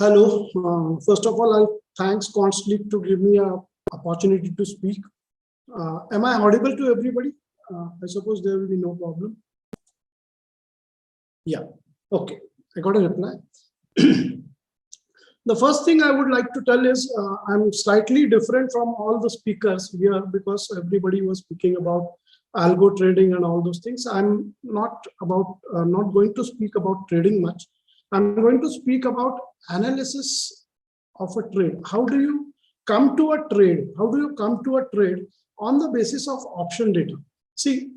Hello. First of all, I'll thanks Quants League to give me a opportunity to speak. Am I audible to everybody? I suppose there will be no problem. Yeah. Okay. I got a reply. The first thing I would like to tell is I'm slightly different from all the speakers here because everybody was speaking about algo trading and all those things. I'm not going to speak about trading much. I'm going to speak about analysis of a trade. How do you come to a trade? How do you come to a trade on the basis of option data? See,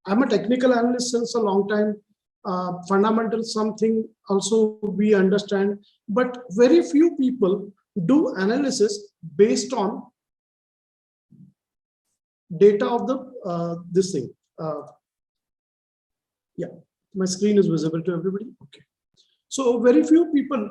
I'm a technical analyst since a long time. Fundamentals, something also we understand, but very few people do analysis based on data of the this thing. Yeah, my screen is visible to everybody. Okay. So very few people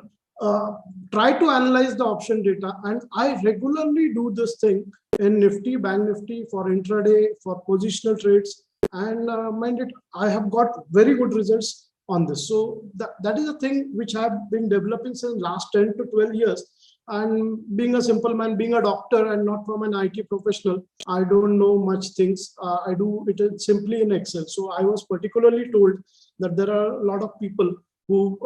try to analyze the option data, and I regularly do this thing in Nifty, Bank Nifty, for intraday, for positional trades, and mind it, I have got very good results on this. So that is a thing which I have been developing since last 10 to 12 years. And being a simple man, being a doctor and not from an IT professional, I don't know much things. I do it simply in Excel. So I was particularly told that there are a lot of people who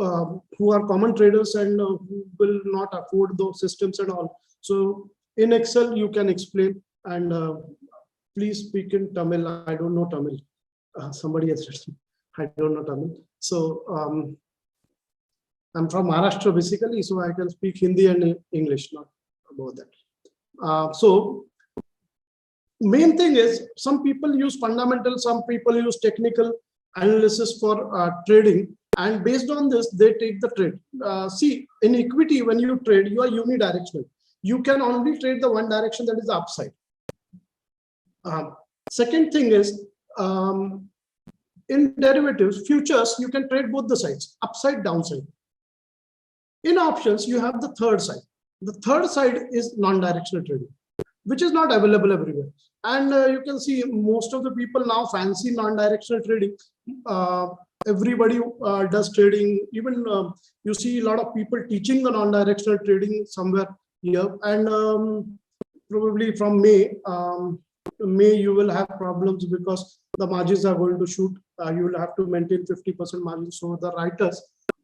are common traders and who will not afford those systems and all. So in Excel, you can explain, and please speak in Tamil. I don't know Tamil. Somebody has written, I don't know Tamil. So I'm from Maharashtra basically, so I can speak Hindi and English, not about that. So main thing is, some people use fundamental, some people use technical analysis for trading, and based on this, they take the trade. See, in equity, when you trade, you are unidirectional. You can only trade the one direction, that is the upside. Second thing is, in derivatives, futures, you can trade both the sides, upside, downside. In options, you have the third side. The third side is non-directional trading, which is not available everywhere. And you can see most of the people now fancy non-directional trading. Everybody does trading. Even you see a lot of people teaching the non-directional trading somewhere here. And probably from May you will have problems because the margins are going to shoot. You will have to maintain 50% margin. So the writers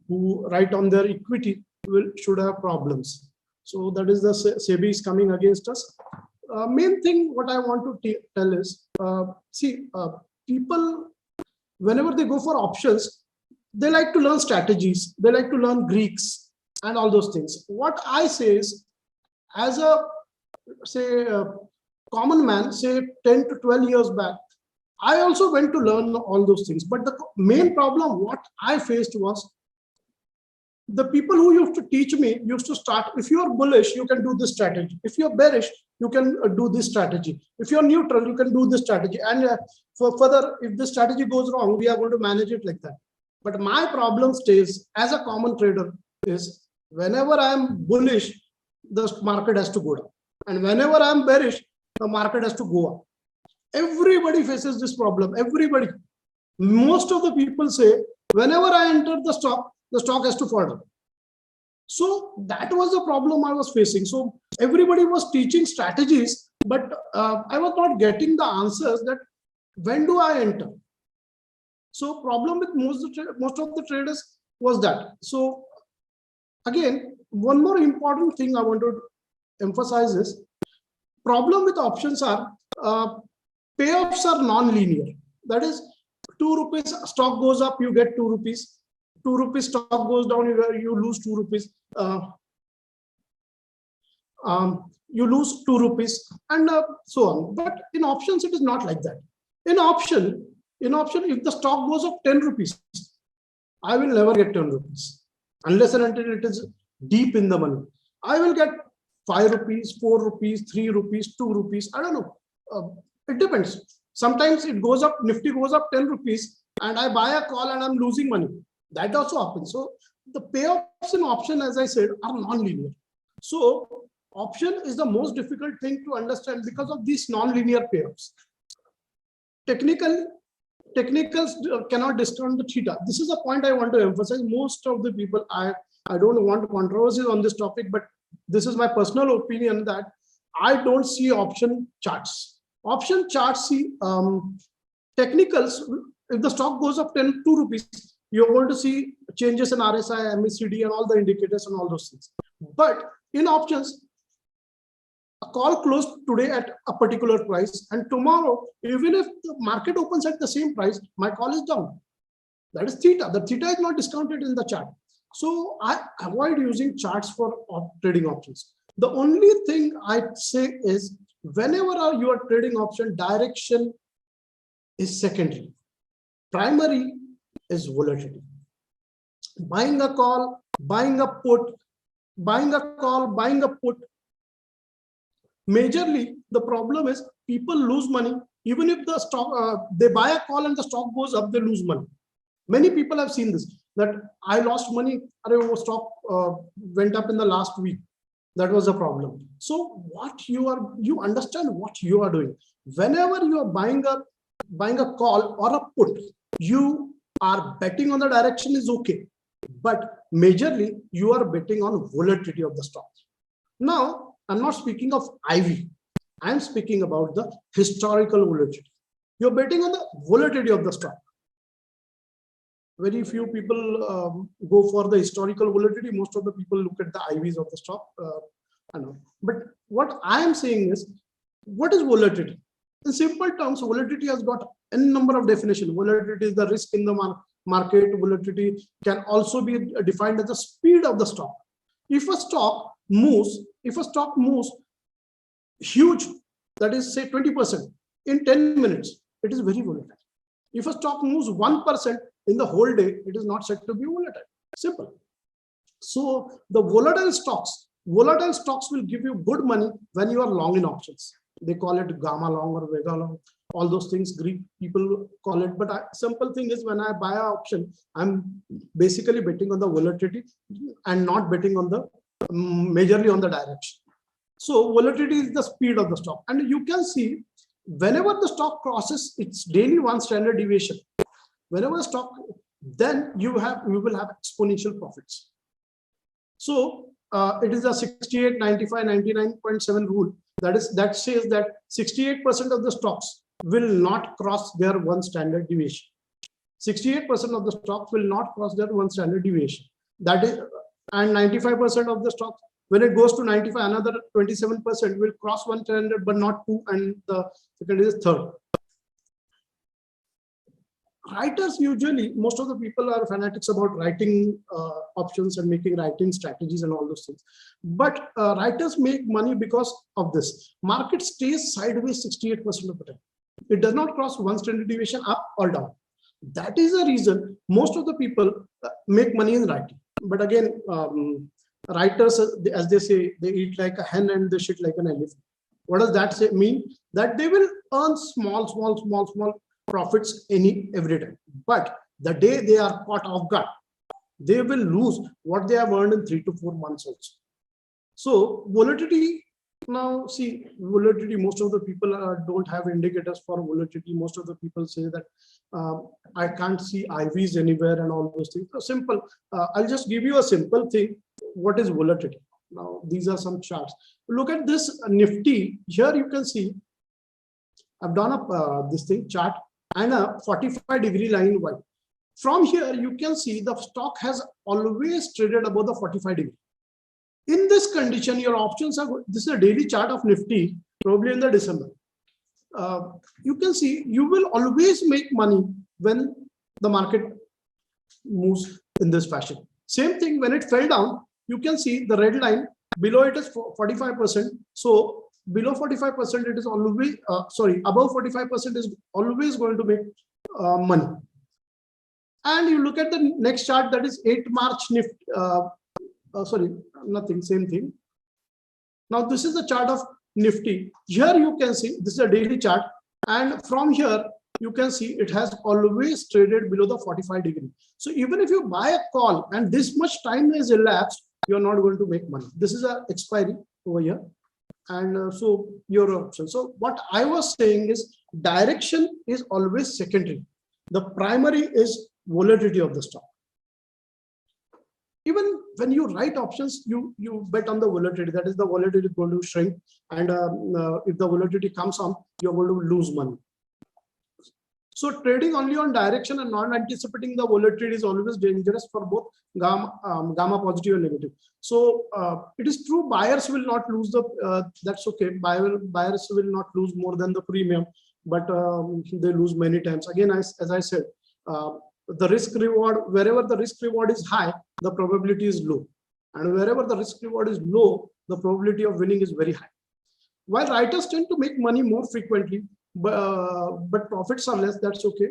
who write on their equity should have problems. So that is the SEBI is coming against us. Main thing what I want to tell is, people, whenever they go for options, they like to learn strategies, they like to learn Greeks and all those things. What I say is, as a common man, say 10 to 12 years back, I also went to learn all those things. But the main problem what I faced was, the people who used to teach me used to start, if you are bullish, you can do this strategy. If you're bearish, you can do this strategy. If you're neutral, you can do this strategy. And for further, if the strategy goes wrong, we are going to manage it like that. But my problem stays as a common trader is, whenever I'm bullish, the market has to go down. And whenever I'm bearish, the market has to go up. Everybody faces this problem. Everybody. Most of the people say, whenever I enter the stock has to fall down. So that was the problem I was facing. So everybody was teaching strategies, but I was not getting the answers that when do I enter? So problem with most of the traders was that. So again, one more important thing I want to emphasize is, problem with options are payoffs are non-linear. That is, 2 rupees stock goes up, you get 2 rupees. 2 rupees stock goes down, you lose 2 rupees. You lose 2 rupees, and so on. But in options, it is not like that. In option, if the stock goes up 10 rupees, I will never get 10 rupees unless and until it is deep in the money. I will get 5 rupees, 4 rupees, 3 rupees, 2 rupees. I don't know. It depends. Sometimes it goes up, Nifty goes up 10 rupees, and I buy a call and I'm losing money. That also happens. So the payoffs in option, as I said, are non-linear. So option is the most difficult thing to understand because of these non-linear payoffs. Technicals cannot discount the theta. This is a point I want to emphasize. Most of the people, I don't want controversies on this topic, but this is my personal opinion that I don't see option charts. Option charts see technicals. If the stock goes up 2 rupees, you're going to see changes in RSI, MACD, and all the indicators and all those things. But in options, a call closed today at a particular price, and tomorrow, even if the market opens at the same price, my call is down. That is theta. The theta is not discounted in the chart. So I avoid using charts for trading options. The only thing I say is whenever you are trading option, direction is secondary. Primary is volatility. Buying a call, buying a put, buying a call, buying a put. Majorly, the problem is people lose money. Even if the stock, they buy a call and the stock goes up, they lose money. Many people have seen this, that I lost money, stock went up in the last week. That was a problem. So you understand what you are doing. Whenever you are buying a call or a put, you are betting on the direction is okay. But majorly, you are betting on volatility of the stock. Now, I'm not speaking of IV. I'm speaking about the historical volatility. You're betting on the volatility of the stock. Very few people go for the historical volatility. Most of the people look at the IVs of the stock. I know. But what I am saying is, what is volatility? In simple terms, volatility has got a number of definitions. Volatility is the risk in the market. Volatility can also be defined as the speed of the stock. If a stock moves huge, that is say 20% in 10 minutes, it is very volatile. If a stock moves 1% in the whole day, it is not said to be volatile. Simple. So the volatile stocks will give you good money when you are long in options. They call it gamma long or vega long, all those things Greek people call it. But simple thing is, when I buy an option, I'm basically betting on the volatility and not betting on the majorly on the direction. So volatility is the speed of the stock, and you can see whenever the stock crosses its daily 1 standard deviation, whenever stock, then you will have exponential profits. So it is a 68, 95, 99.7 rule. That says that 68% of the stocks will not cross their 1 standard deviation. 68% of the stocks will not cross their 1 standard deviation. That is, and 95% of the stocks, when it goes to 95, another 27% will cross 1 standard, but not 2, and the second is 3rd. Writers, usually, most of the people are fanatics about writing options and writing strategies and all those things. But writers make money because of this. Market stays sideways 68% of the time. It does not cross 1 standard deviation up or down. That is the reason most of the people make money in writing. But again, writers, as they say, they eat like a hen and they shit like an elephant. What does that mean? That they will earn small profits every time. But the day they are caught off guard, they will lose what they have earned in 3 to 4 months also. So volatility, now see, volatility, most of the people don't have indicators for volatility. Most of the people say that I can't see IVs anywhere and all those things. So simple. I'll just give you a simple thing. What is volatility? Now, these are some charts. Look at this Nifty. Here you can see, I've done up this thing chart and a 45-degree line white. From here, you can see the stock has always traded above the 45 degree. In this condition, your options are good. This is a daily chart of Nifty, probably in the December. You can see you will always make money when the market moves in this fashion. Same thing when it fell down, you can see the red line below it is 45%. So below 45%, it is always above 45% is always going to make money. And you look at the next chart, that is 8 March Nifty. Same thing. Now this is the chart of Nifty. Here you can see this is a daily chart, and from here you can see it has always traded below the 45 degree. So even if you buy a call and this much time has elapsed, you are not going to make money. This is an expiry over here, and so your option. So what I was saying is direction is always secondary. The primary is volatility of the stock. Even when you write options, you bet on the volatility. That is, the volatility is going to shrink, and if the volatility comes on, you're going to lose money. So trading only on direction and not anticipating the volatility is always dangerous for both gamma positive and negative. So it is true, buyers will not lose the, that's okay. Buyers will not lose more than the premium, but they lose many times. Again, as I said, the risk reward, wherever the risk reward is high, the probability is low. And wherever the risk reward is low, the probability of winning is very high. While writers tend to make money more frequently, but profits are less, that's okay.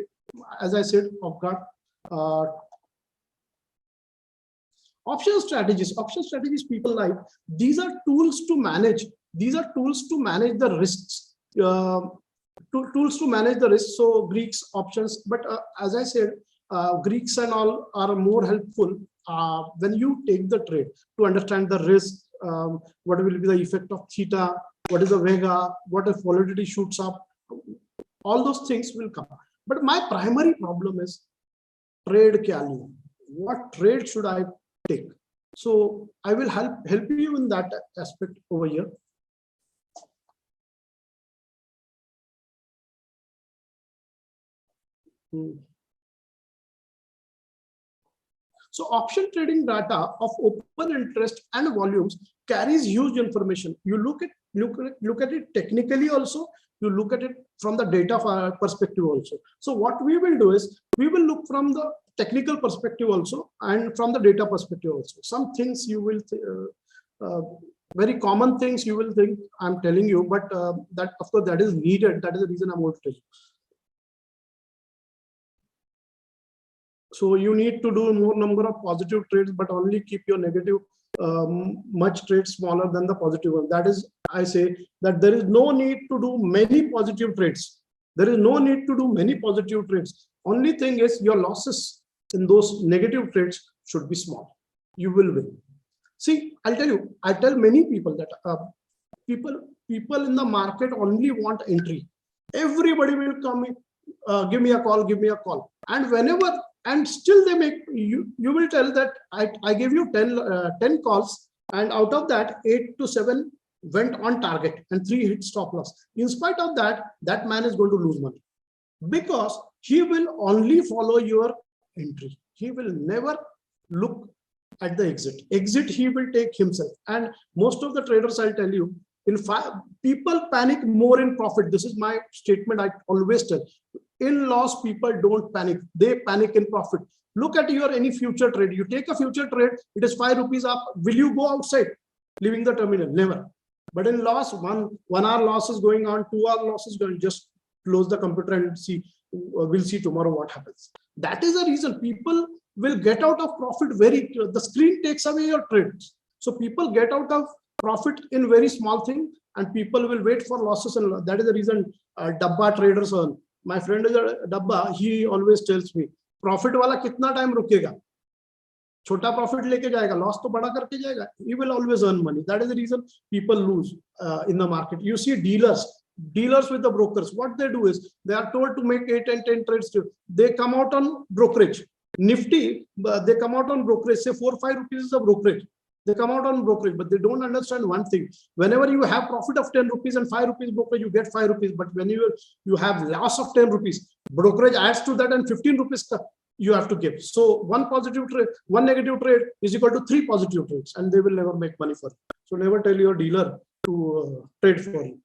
As I said, off guard. Option strategies people like. These are tools to manage. These are tools to manage the risks. Tools to manage the risks. So Greeks options, but as I said, Greeks and all are more helpful when you take the trade to understand the risk. What will be the effect of theta? What is the vega? What if volatility shoots up? All those things will come. But my primary problem is trade kya. What trade should I take? So I will help you in that aspect over here. So option trading data of open interest and volumes carries huge information. You look at it technically also. You look at it from the data perspective also. So what we will do is we will look from the technical perspective also and from the data perspective also. Some things you will very common things you will think I'm telling you, but that of course that is needed. That is the reason I'm going to tell you. So you need to do more number of positive trades, but only keep your negative much trades smaller than the positive one. That is, I say that there is no need to do many positive trades. There is no need to do many positive trades. Only thing is your losses in those negative trades should be small. You will win. See, I'll tell you, I tell many people that people in the market only want entry. Everybody will come in, give me a call. And whenever, and still they make, you will tell that I gave you 10 calls, and out of that 8 to 7 went on target and 3 hit stop loss. In spite of that, that man is going to lose money because he will only follow your entry. He will never look at the exit he will take himself. And most of the traders, I'll tell you, people panic more in profit. This is my statement I always tell. In loss, people don't panic. They panic in profit. Look at your any future trade. You take a future trade, it is 5 rupees up. Will you go outside, leaving the terminal? Never. But in loss, one hour loss is going on, 2 hour loss is going. Just close the computer and see. We'll see tomorrow what happens. That is the reason people will get out of profit very. The screen takes away your trades. So people get out of profit in very small thing, and people will wait for losses. And that is the reason Dabba traders earn. My friend is a Dabba. He always tells me, profit wala kitna time rukega? Chota profit leke jayega, loss to bada karke jayega. He will always earn money. That is the reason people lose in the market. You see dealers with the brokers. What they do is they are told to make 8 and 10 trades. They come out on brokerage. Nifty, they come out on brokerage. Say 4 or 5 rupees is a brokerage. They come out on brokerage, but they don't understand one thing. Whenever you have profit of 10 rupees and 5 rupees brokerage, you get 5 rupees. But when you have loss of 10 rupees, brokerage adds to that and 15 rupees you have to give. So one positive trade, one negative trade is equal to 3 positive trades, and they will never make money for you. So never tell your dealer to trade for you.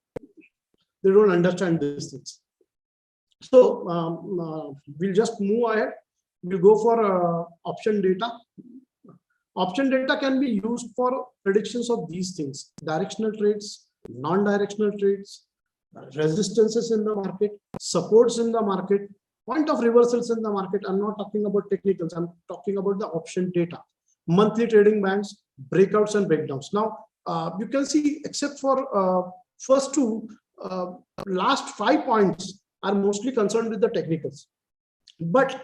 They don't understand these things. So we'll just move ahead. We'll go for option data. Option data can be used for predictions of these things: directional trades, non-directional trades, resistances in the market, supports in the market, point of reversals in the market. I'm not talking about technicals. I'm talking about the option data, monthly trading bands, breakouts and breakdowns. Now, you can see, except for first two, last 5 points are mostly concerned with the technicals. But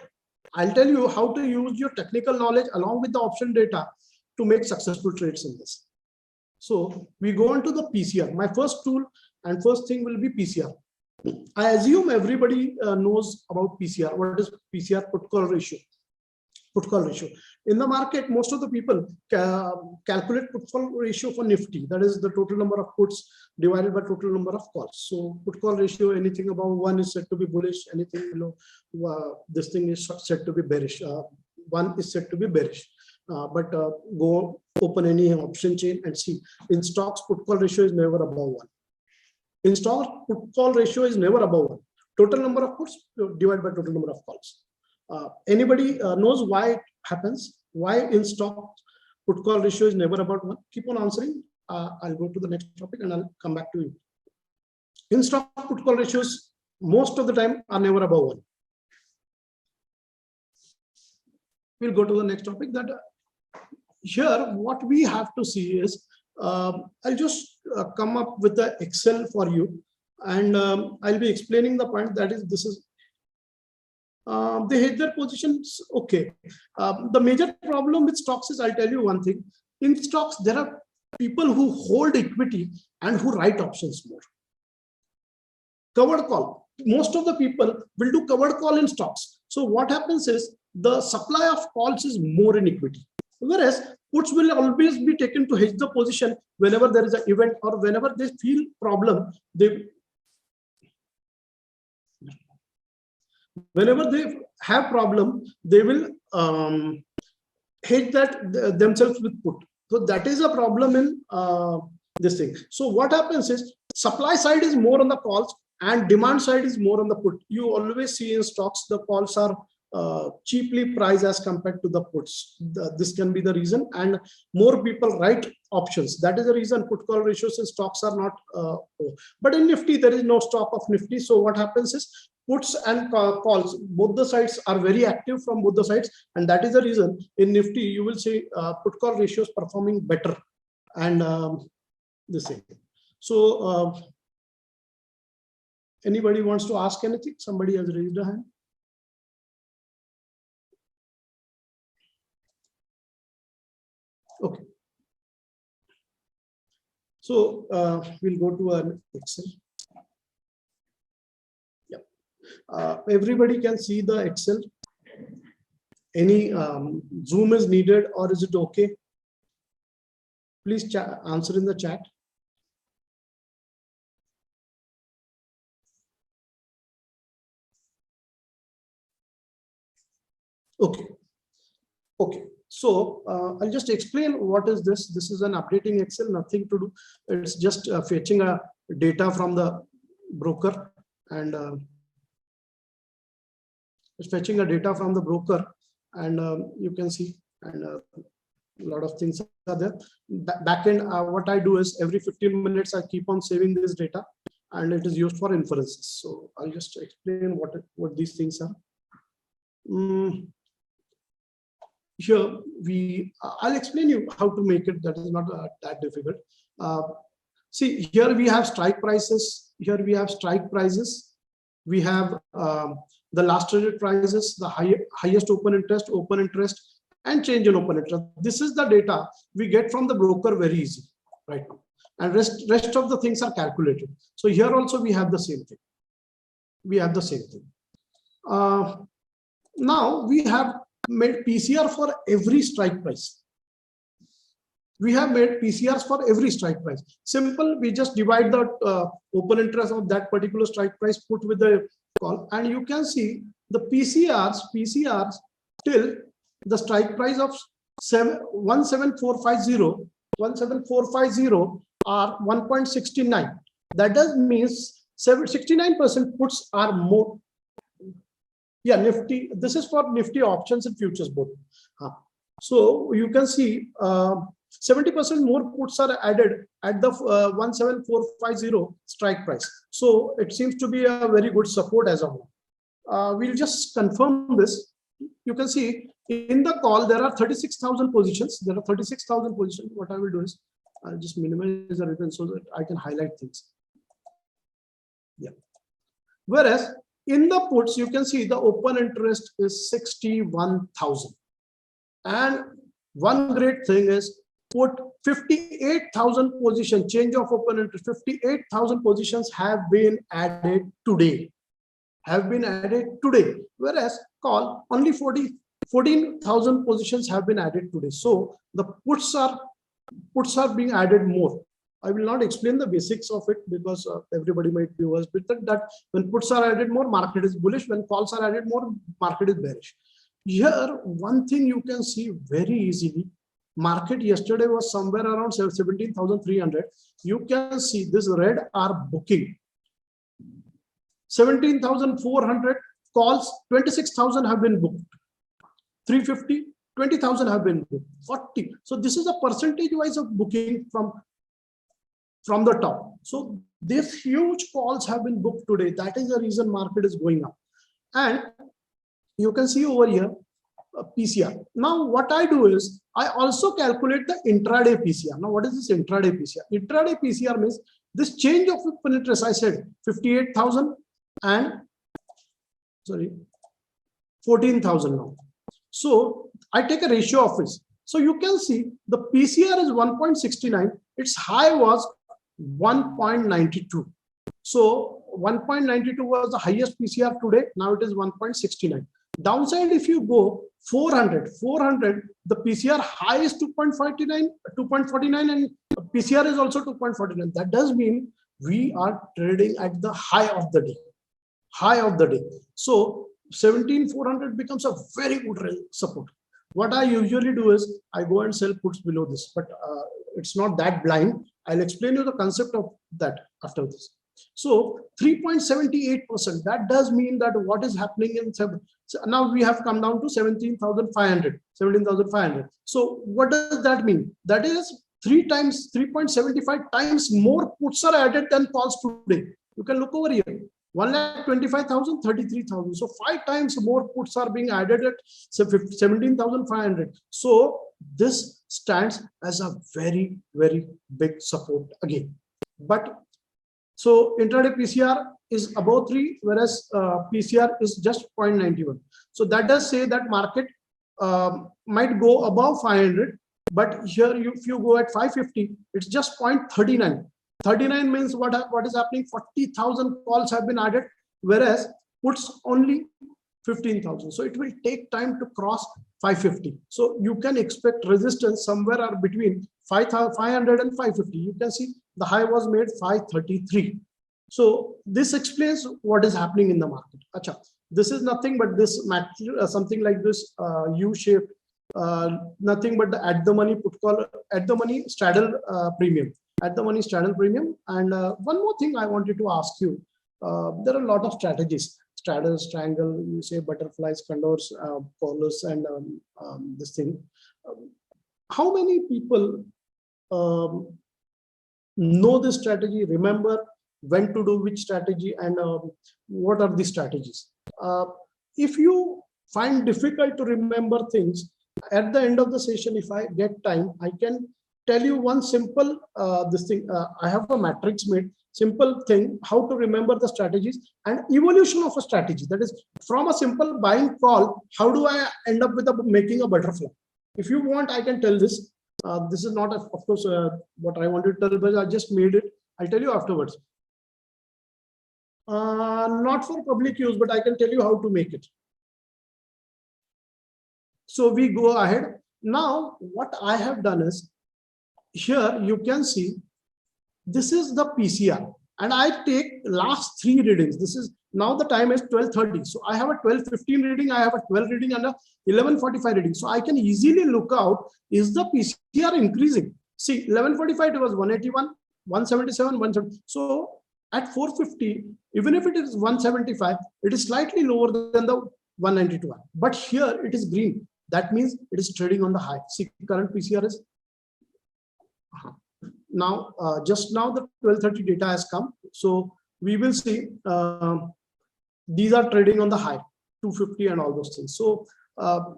I'll tell you how to use your technical knowledge along with the option data to make successful trades in this. So we go on to the PCR. My first tool and first thing will be PCR. I assume everybody knows about PCR. What is PCR? Put call ratio. put call ratio. In the market, most of the people calculate put call ratio for Nifty. That is the total number of puts divided by total number of calls. So put call ratio, anything above 1 is said to be bullish. Anything below this thing is said to be bearish. 1 is said to be bearish. But go open any option chain and see. In stocks, put call ratio is never above 1. In stocks, put call ratio is never above 1. Total number of puts divided by total number of calls. Anybody knows why it happens? Why in stock put call ratio is never about 1? Keep on answering. I'll go to the next topic and I'll come back to you. In stock put call ratios most of the time are never above 1. We'll go to the next topic. That here what we have to see is I'll just come up with the Excel for you, and I'll be explaining the point. That is, this is they hit their positions. Okay. The major problem with stocks is, I'll tell you one thing. In stocks, there are people who hold equity and who write options more. Covered call. Most of the people will do covered call in stocks. So what happens is the supply of calls is more in equity. Whereas puts will always be taken to hedge the position whenever there is an event or whenever they feel problem. Whenever they have problem, they will hedge that themselves with put. So that is a problem in this thing. So what happens is supply side is more on the calls and demand side is more on the put. You always see in stocks the calls are cheaply priced as compared to the puts. This can be the reason, and more people write options. That is the reason put call ratios in stocks are not but in Nifty there is no stock of Nifty. So what happens is puts and calls, both the sides are very active from both the sides, and that is the reason in Nifty you will see put call ratios performing better and the same. So anybody wants to ask anything? Somebody has raised a hand. Okay. So we'll go to an Excel. Yeah. Everybody can see the Excel. Any zoom is needed, or is it okay? Please answer in the chat. Okay. Okay. So I'll just explain what is this. This is an updating Excel, nothing to do. It's just fetching a data from the broker, and it's fetching a data from the broker, and you can see, and a lot of things are there. Backend, what I do is every 15 minutes I keep on saving this data, and it is used for inferences. So I'll just explain what these things are. Here I'll explain you how to make it. That is not that difficult. See, here we have strike prices. Here we have strike prices. We have the last traded prices, the highest open interest, and change in open interest. This is the data we get from the broker very easy, right? And rest of the things are calculated. So here also we have the same thing. We have the same thing. Now we have made PCR for every strike price. We have made PCRs for every strike price. Simple, we just divide the open interest of that particular strike price put with the call, and you can see the PCRs till the strike price of 17450 are 1.69. That does means 69% puts are more. Yeah, Nifty. This is for Nifty options and futures both. So you can see 70% more puts are added at the 17450 strike price. So it seems to be a very good support as of now. We'll just confirm this. You can see in the call there are 36,000 positions. There are 36,000 positions. What I will do is I'll just minimize the ribbon so that I can highlight things. Yeah. Whereas in the puts, you can see the open interest is 61,000. And one great thing is put 58,000 positions, change of open interest, 58,000 positions have been added today. Whereas call only 40 14,000 positions have been added today. So the puts are being added more. I will not explain the basics of it because everybody might be was with that when puts are added more, market is bullish. When calls are added more, market is bearish. Here, one thing you can see very easily, market yesterday was somewhere around 17,300. You can see this red are booking 17,400 calls, 26,000 have been booked. 350, 20,000 have been booked. 40. So this is a percentage wise of booking from the top. So these huge calls have been booked today. That is the reason market is going up. And you can see over here PCR. Now what I do is I also calculate the intraday PCR. Now what is this intraday PCR? Intraday PCR means this change of interest. I said 58,000 and 14,000 now. So I take a ratio of this. So you can see the PCR is 1.69. Its high was 1.92. So 1.92 was the highest PCR today. Now it is 1.69. Downside, if you go 400, the PCR high is 2.49, and PCR is also 2.49. That does mean we are trading at the high of the day. So 17,400 becomes a very good support. What I usually do is I go and sell puts below this, but it's not that blind. I'll explain you the concept of that after this. So 3.78%, that does mean that what is happening in now we have come down to 17,500. So what does that mean? That is 3.75 times more puts are added than calls today. You can look over here. 1,25,000, 33,000. So 5 times more puts are being added at 17,500. So this stands as a very, very big support again. But so intraday PCR is above 3, whereas PCR is just 0.91. So that does say that market might go above 500, but here if you go at 550, it's just 0.39. 39 means what is happening? 40,000 calls have been added, whereas puts only 15,000. So it will take time to cross 550. So you can expect resistance somewhere between 500 and 550. You can see the high was made 533. So this explains what is happening in the market. Achha, this is nothing but this something like this U-shape, nothing but the at the money put call, at the money straddle premium. At the money straddle premium. And one more thing I wanted to ask you, there are a lot of strategies: straddle, strangle, you say butterflies, condors, collars, and this thing. How many people know this strategy, remember when to do which strategy, and what are the strategies? If you find difficult to remember things, at the end of the session, if I get time, I can tell you one simple I have a matrix made, simple thing, how to remember the strategies and evolution of a strategy. That is, from a simple buying call, how do I end up with making a butterfly? If you want, I can tell this. This is not, of course, what I wanted to tell, but I just made it. I'll tell you afterwards. Not for public use, but I can tell you how to make it. So we go ahead. Now, what I have done is, here you can see this is the PCR, and I take last 3 readings. This is now the time is 12:30. So I have a 12:15 reading, I have a 12 reading, and a 11:45 reading. So I can easily look out, is the PCR increasing? See, 11:45 it was 181, 177, 170. So at 4:50, even if it is 175, it is slightly lower than the 192. But here it is green. That means it is trading on the high. See, current PCR is now just now the 12:30 data has come. So we will see these are trading on the high, 250 and all those things. So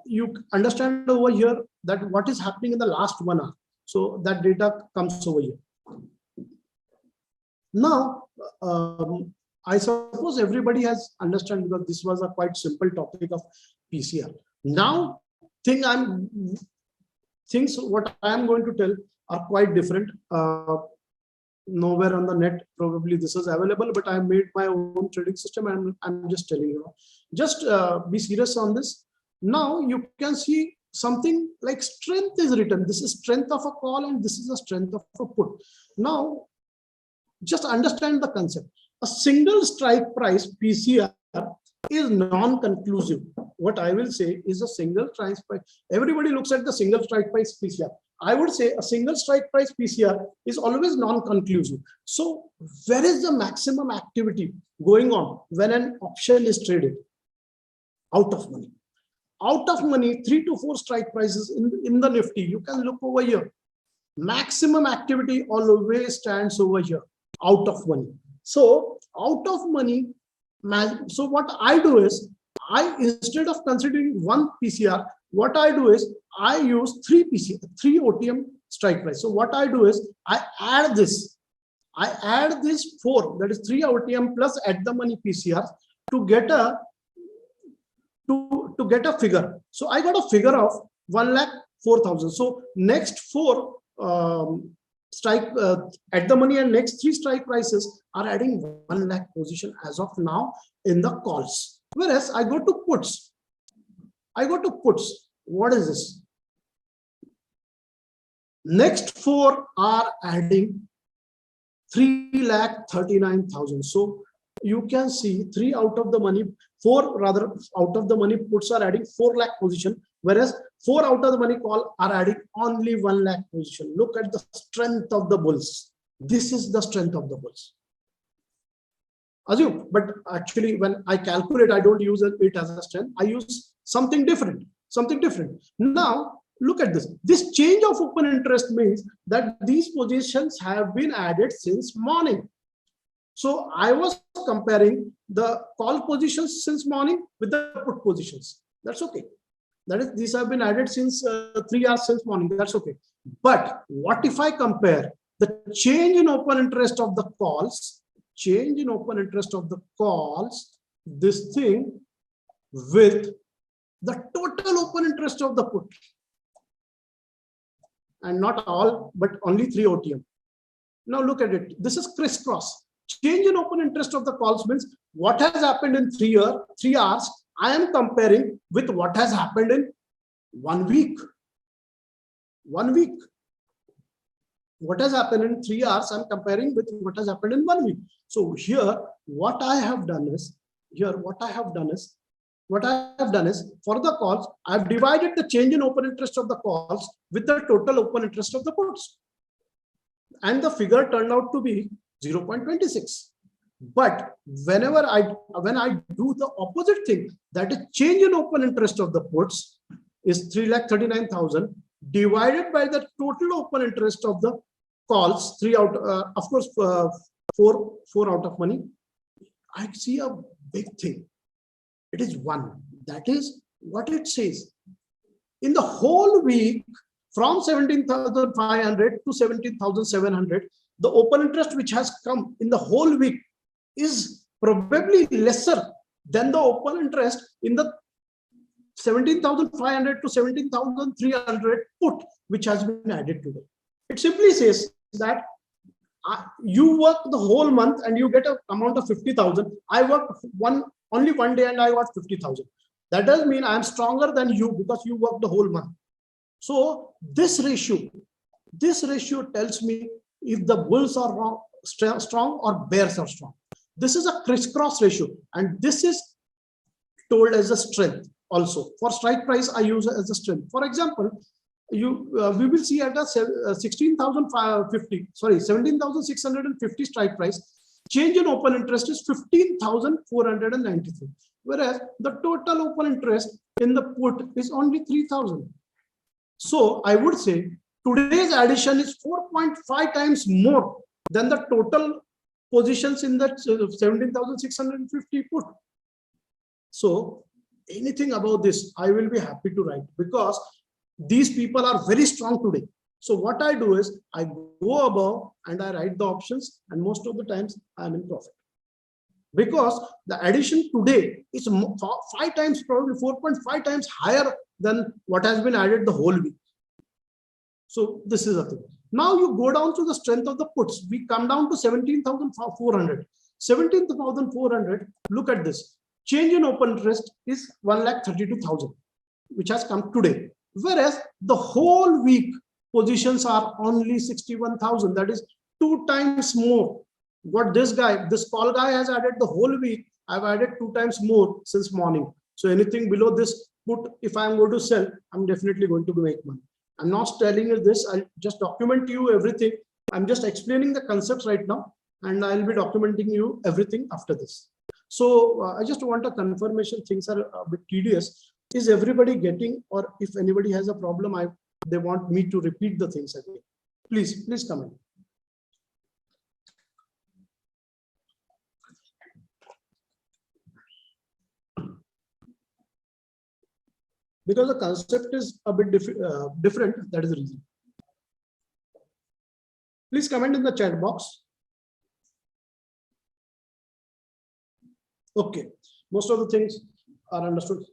you understand over here that what is happening in the last 1 hour. So that data comes over here. Now I suppose everybody has understand, because this was a quite simple topic of PCR. Now things what I am going to tell are quite different. Nowhere on the net probably this is available, but I made my own trading system and I'm just telling you. Just be serious on this. Now you can see something like strength is written. This is strength of a call and this is the strength of a put. Now, just understand the concept. A single strike price PCR is non-conclusive. What I will say is a single strike price. Everybody looks at the single strike price PCR. I would say a single strike price PCR is always non-conclusive. So where is the maximum activity going on when an option is traded? Out of money. Out of money, 3 to 4 strike prices in the Nifty. You can look over here. Maximum activity always stands over here, out of money. So out of money, so what I do is, instead of considering one PCR, what I do is I use 3 OTM strike price. So what I do is I add this 4, that is 3 OTM plus at the money PCR to get a figure. So I got a figure of 1,04,000. So next 4 strike at the money and next 3 strike prices are adding 1 lakh position as of now in the calls. Whereas I go to puts. What is this? Next 4 are adding 3,39,000. So you can see 3 out of the money, 4 rather out of the money puts are adding 4 lakh position, whereas 4 out of the money call are adding only 1 lakh position. Look at the strength of the bulls. This is the strength of the bulls. Assume, but actually when I calculate, I don't use it as a strength. I use something different. Now look at this. This change of open interest means that these positions have been added since morning. So I was comparing the call positions since morning with the put positions. That's okay. That is, these have been added since 3 hours since morning. That's okay. But what if I compare the change in open interest of the calls, this thing with the total open interest of the put, and not all, but only 3 OTM. Now look at it. This is crisscross. Change in open interest of the calls means what has happened in 3 hours. I am comparing with what has happened in 1 week. 1 week. What has happened in 3 hours, I'm comparing with what has happened in 1 week. So here, what I have done is for the calls, I've divided the change in open interest of the calls with the total open interest of the puts. And the figure turned out to be 0.26. But when I do the opposite thing, that is change in open interest of the puts is 3,39,000 divided by the total open interest of the calls, 3 out, of course, 4 out of money, I see a big thing. It is 1. That is what it says. In the whole week, from 17,500 to 17,700, the open interest which has come in the whole week is probably lesser than the open interest in the 17,500 to 17,300 put which has been added today. It simply says that you work the whole month and you get an amount of 50,000. I worked only one day and I got 50,000. That does mean I am stronger than you because you worked the whole month. So this ratio tells me if the bulls are wrong, strong or bears are strong. This is a crisscross ratio, and this is told as a strength also. For strike price, I use it as a strength. For example, we will see at a 17,650 strike price, change in open interest is 15,493, whereas the total open interest in the put is only 3,000. So I would say today's addition is 4.5 times more than the total positions in that 17,650 put. So anything about this, I will be happy to write because these people are very strong today. So what I do is I go above and I write the options, and most of the times I am in profit. Because the addition today is 5 times, probably 4.5 times higher than what has been added the whole week. So this is a thing. Now you go down to the strength of the puts. We come down to 17,400. 17,400, look at this. Change in open interest is 1,32,000. which has come today. Whereas the whole week positions are only 61,000. That is 2 times more. What this call guy has added the whole week, I've added 2 times more since morning. So anything below this put, if I'm going to sell, I'm definitely going to make money. I'm not telling you this. I'll just document you everything. I'm just explaining the concepts right now, and I'll be documenting you everything after this. So I just want a confirmation. Things are a bit tedious. Is everybody getting, or if anybody has a problem, they want me to repeat the things again? Please comment. Because the concept is a bit different, that is the reason. Please comment in the chat box. Okay, most of the things are understood.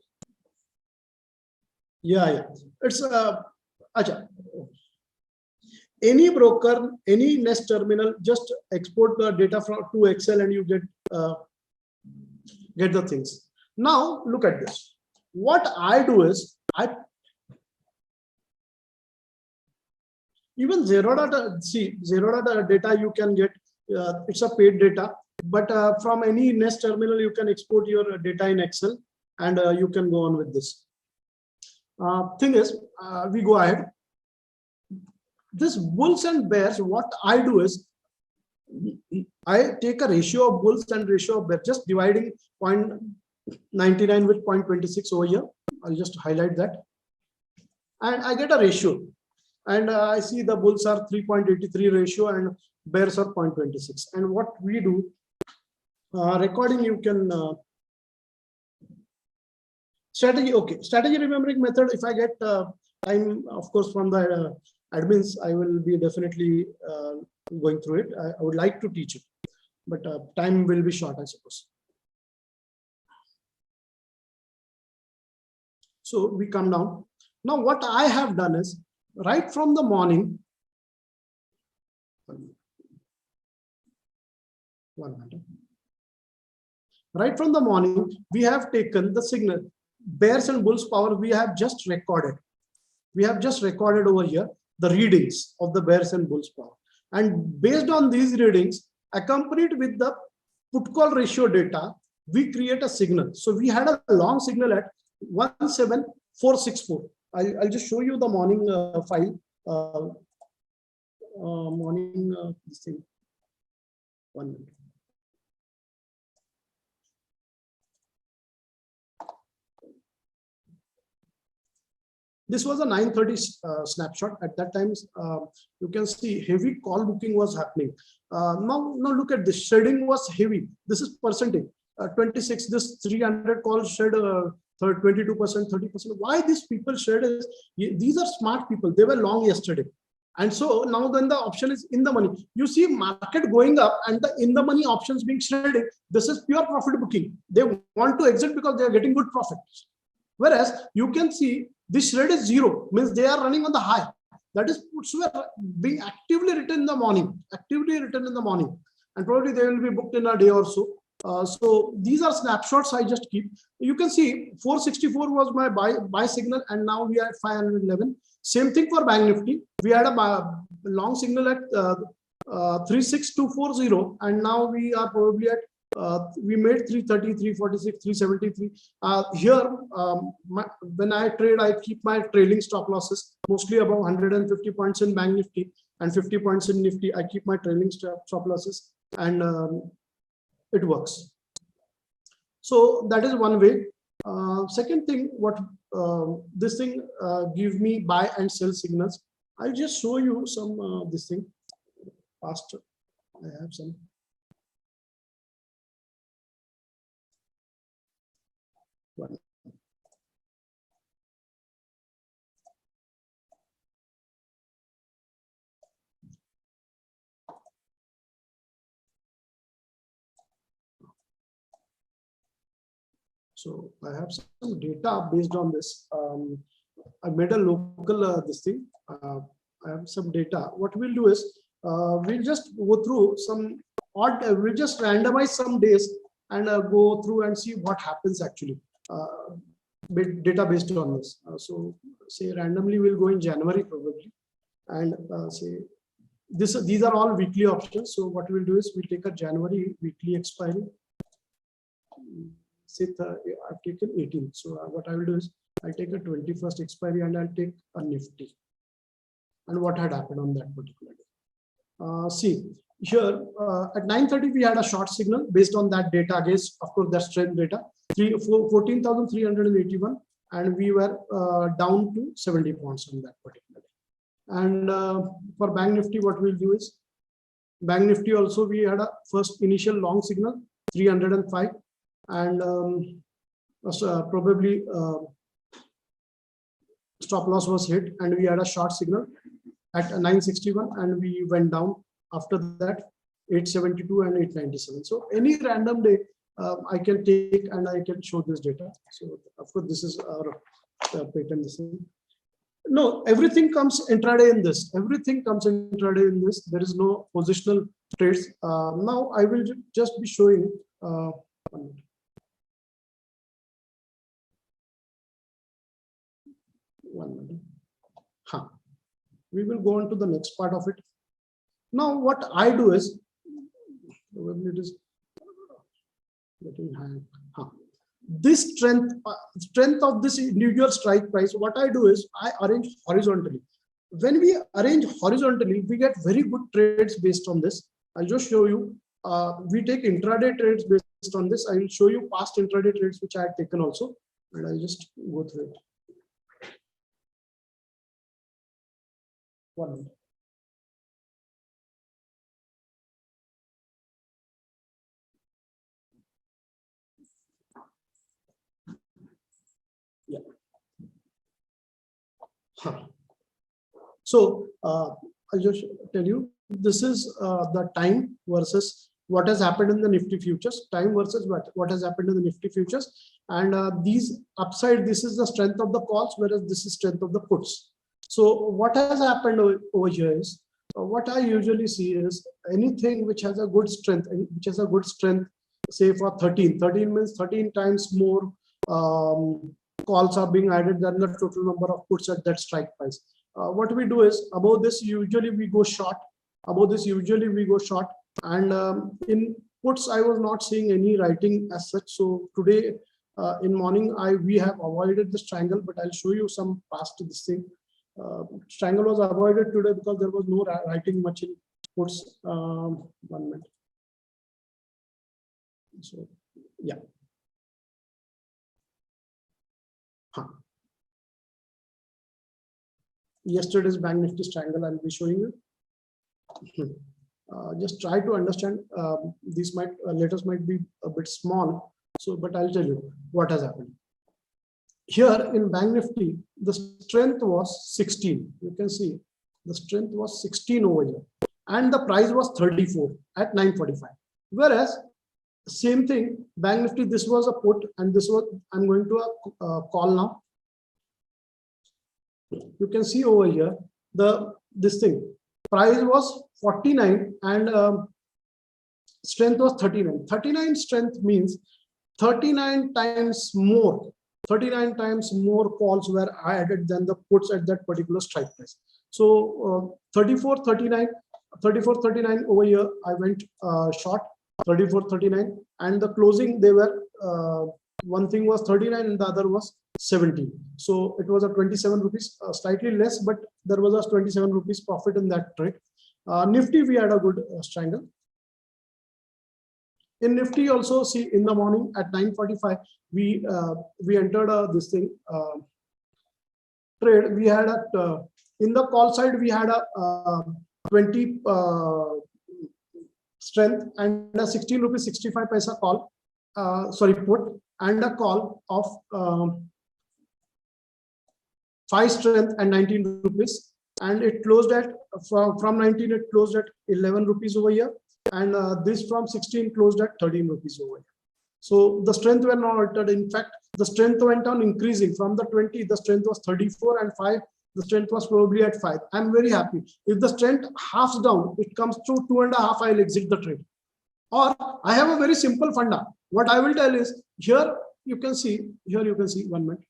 Yeah. It's any broker, any Nest terminal, just export the data to Excel and you get the things. Now look at this. What I do is even zero data data you can get. It's a paid data, but from any Nest terminal you can export your data in Excel, and you can go on with this. Thing is, we go ahead. This bulls and bears, what I do is I take a ratio of bulls and ratio of bears, just dividing 0.99 with 0.26 over here. I'll just highlight that, and I get a ratio, and I see the bulls are 3.83 ratio and bears are 0.26. And what we do, recording, you can strategy. Okay, strategy remembering method. If I get time, of course, from the admins, I will be definitely going through it. I would like to teach it, but time will be short, I suppose. So we come down. Now what I have done is, right from the morning, right from the morning, we have taken the signal, bears and bulls power, we have just recorded. We have just recorded over here the readings of the bears and bulls power. And based on these readings, accompanied with the put call ratio data, we create a signal. So we had a long signal at 17464. I'll just show you the morning file. This thing. 1 minute. This was a 9:30 snapshot. At that time, you can see heavy call booking was happening. Now look at this. Shredding was heavy. This is percentage. 26. This 300 calls shed 22%, 30%. Why these people shed is, these are smart people. They were long yesterday, and so now then the option is in the money. You see market going up and the in the money options being shredded. This is pure profit booking. They want to exit because they are getting good profits. Whereas you can see this shred is 0, means they are running on the high. That is puts were being actively written in the morning, and probably they will be booked in a day or so. So these are snapshots I just keep. You can see 464 was my buy signal, and now we are at 511. Same thing for Bank Nifty. We had a long signal at 36240, and now we are probably at we made 330, 346, 373. Here, when I trade, I keep my trailing stop losses, mostly above 150 points in Bank Nifty and 50 points in Nifty. I keep my trailing stop losses, and it works. So that is one way. Second thing, what this thing give me buy and sell signals. I'll just show you some this thing faster. I have some. So I have some data based on this. I made a local this thing. I have some data. What we'll do is we'll just go through some odd. We'll just randomize some days and go through and see what happens actually. data based on this. So say randomly we'll go in January probably, and say these are all weekly options. So what we'll do is we'll take a January weekly expiry. Say I've taken 18. So what I will do is I'll take a 21st expiry and I'll take a Nifty. And what had happened on that particular day. See here at 9:30 we had a short signal based on that data against, of course, that strength data, 14,381, and we were down to 70 points on that particular day. And for Bank Nifty, what we'll do is Bank Nifty also we had a first initial long signal 305, and probably stop loss was hit, and we had a short signal at 961, and we went down after that 872 and 897. So any random day I can take and I can show this data. So of course this is our pattern. No, everything comes intraday in this. Everything comes intraday in this. There is no positional trades. Now I will just be showing. 1 minute. We will go on to the next part of it. Now what I do is, probably it is getting high. This strength of this individual strike price, what I do is I arrange horizontally. When we arrange horizontally, we get very good trades based on this. I'll just show you. We take intraday trades based on this. I will show you past intraday trades which I had taken also, and I'll just go through it. 1 minute. Yeah. So I'll just tell you, this is the time versus what has happened in the Nifty futures, time versus what has happened in the Nifty futures. And these upside, this is the strength of the calls, whereas this is strength of the puts. So what has happened over here is, what I usually see is anything which has a good strength, say for 13 means 13 times more calls are being added than the total number of puts at that strike price. What we do is, above this usually we go short, and in puts I was not seeing any writing as such. So today in morning we have avoided this triangle, but I'll show you some past this thing. Triangle was avoided today because there was no writing much in puts. 1 minute. So yeah. Yesterday's Bank Nifty triangle I'll be showing you. Just try to understand. These letters might be a bit small, so but I'll tell you what has happened. Here in Bank Nifty, the strength was 16. You can see the strength was 16 over here, and the price was 34 at 945. Whereas same thing, Bank Nifty, this was a put, and this was, I'm going to a call now. You can see over here this thing, price was 49 and strength was 39. 39 strength means 39 times more calls were added than the puts at that particular strike price. So 34.39 over here I went short 34.39, and the closing they were one thing was 39 and the other was 17. So it was a 27 rupees, slightly less, but there was a 27 rupees profit in that trade. Nifty we had a good strangle. In Nifty also, see, in the morning at 9:45 we entered this thing trade. We had a in the call side we had a 20 strength and a 16 rupees 65 paisa call, sorry, put, and a call of 5 strength and 19 rupees, and it closed at from 19 it closed at 11 rupees over here, and this from 16 closed at 13 rupees over here. So the strength were not altered. In fact, the strength went on increasing from the 20. The strength was 34 and 5. The strength was probably at 5. I'm very happy. If the strength halves down, it comes to 2.5. I'll exit the trade. Or I have a very simple funda. What I will tell is, here you can see 1 minute.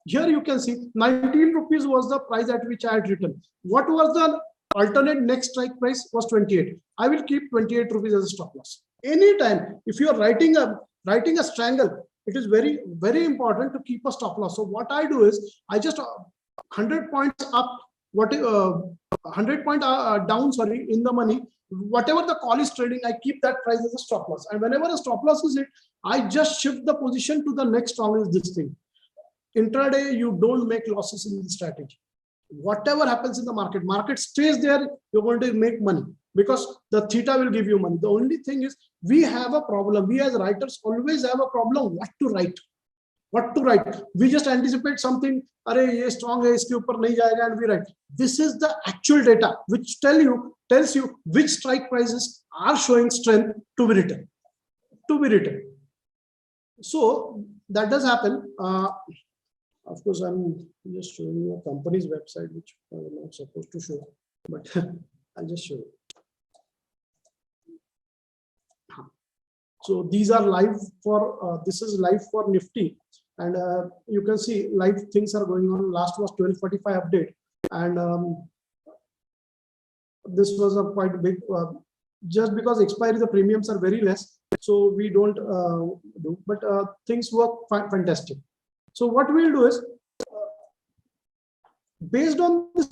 Here you can see 19 rupees was the price at which I had written. What was the alternate next strike price? Was 28. I will keep 28 rupees as a stop loss. Anytime if you are writing a strangle, it is very, very important to keep a stop loss. So what I do is I just 100 points up, 100 point down, sorry, in the money. Whatever the call is trading, I keep that price as a stop loss. And whenever a stop loss is hit, I just shift the position to the next strong is this thing. Intraday, you don't make losses in the strategy. Whatever happens in the market stays there, you're going to make money because the theta will give you money. The only thing is we have a problem. We as writers always have a problem what to write. What to write. We just anticipate something, arey ye strong hai, iske upar nahi jayega, and we write. This is the actual data which tells you which strike prices are showing strength to be written. So that does happen. Of course, I'm just showing you a company's website, which I'm not supposed to show, but I'll just show you. So these are live for, this is live for Nifty. And you can see live things are going on. Last was 12:45 update. And this was a quite big, just because expiry, the premiums are very less. So we don't do, but things work fantastic. So what we'll do is, based on the